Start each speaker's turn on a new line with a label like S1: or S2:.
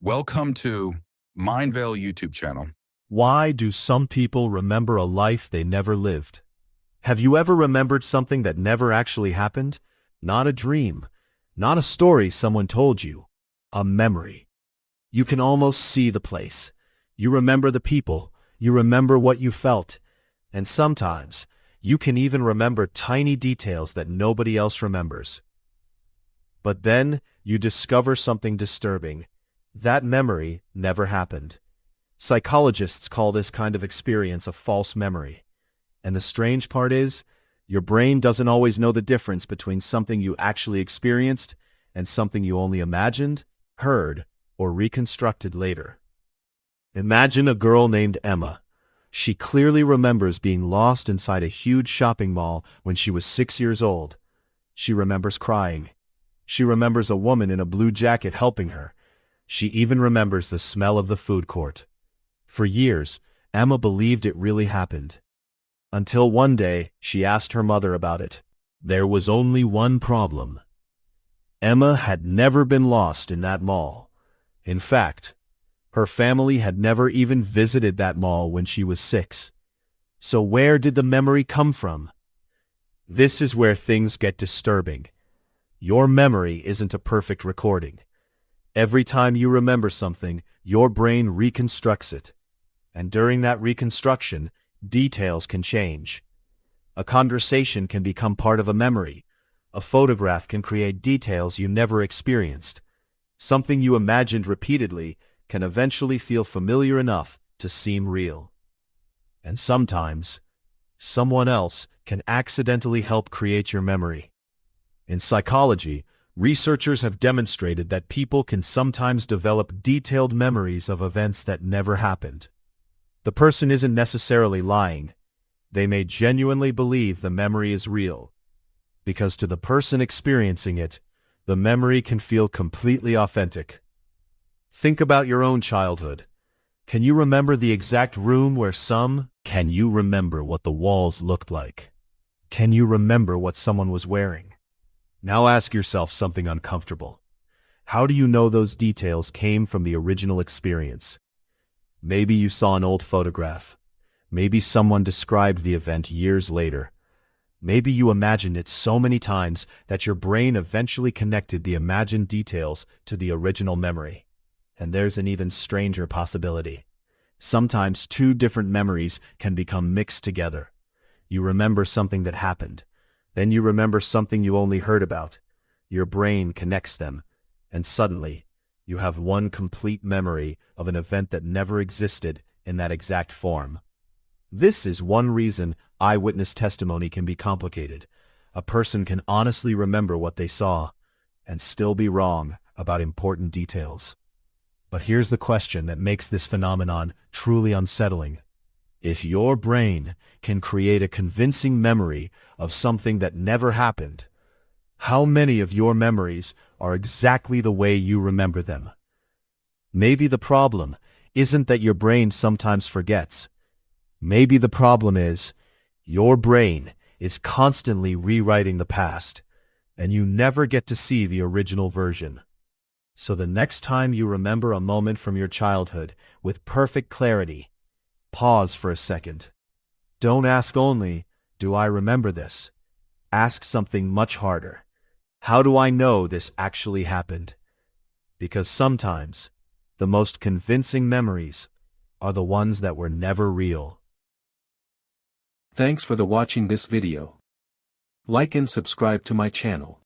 S1: Welcome to Mindvale YouTube channel.
S2: Why do some people remember a life they never lived? Have you ever remembered something that never actually happened? Not a dream, not a story someone told you, a memory. You can almost see the place. You remember the people, you remember what you felt, and sometimes you can even remember tiny details that nobody else remembers. But then you discover something disturbing. That memory never happened. Psychologists call this kind of experience a false memory. And the strange part is, your brain doesn't always know the difference between something you actually experienced and something you only imagined, heard, or reconstructed later. Imagine a girl named Emma. She clearly remembers being lost inside a huge shopping mall when she was 6 years old. She remembers crying. She remembers a woman in a blue jacket helping her. She even remembers the smell of the food court. For years, Emma believed it really happened. Until one day, she asked her mother about it. There was only one problem. Emma had never been lost in that mall. In fact, her family had never even visited that mall when she was 6. So where did the memory come from? This is where things get disturbing. Your memory isn't a perfect recording. Every time you remember something, your brain reconstructs it. And during that reconstruction, details can change. A conversation can become part of a memory. A photograph can create details you never experienced. Something you imagined repeatedly can eventually feel familiar enough to seem real. And sometimes, someone else can accidentally help create your memory. In psychology, researchers have demonstrated that people can sometimes develop detailed memories of events that never happened. The person isn't necessarily lying. They may genuinely believe the memory is real, because to the person experiencing it, the memory can feel completely authentic. Think about your own childhood. Can you remember the exact room where Can you remember what the walls looked like? Can you remember what someone was wearing? Now ask yourself something uncomfortable. How do you know those details came from the original experience? Maybe you saw an old photograph. Maybe someone described the event years later. Maybe you imagined it so many times that your brain eventually connected the imagined details to the original memory. And there's an even stranger possibility. Sometimes two different memories can become mixed together. You remember something that happened. Then you remember something you only heard about. Your brain connects them, and suddenly, you have one complete memory of an event that never existed in that exact form. This is one reason eyewitness testimony can be complicated. A person can honestly remember what they saw, and still be wrong about important details. But here's the question that makes this phenomenon truly unsettling. If your brain can create a convincing memory of something that never happened, how many of your memories are exactly the way you remember them? Maybe the problem isn't that your brain sometimes forgets. Maybe the problem is your brain is constantly rewriting the past, and you never get to see the original version. So the next time you remember a moment from your childhood with perfect clarity, pause for a second. Don't ask only, "Do I remember this?" Ask something much harder. How do I know this actually happened? Because sometimes, the most convincing memories are the ones that were never real.
S3: Thanks for watching this video. Like and subscribe to my channel.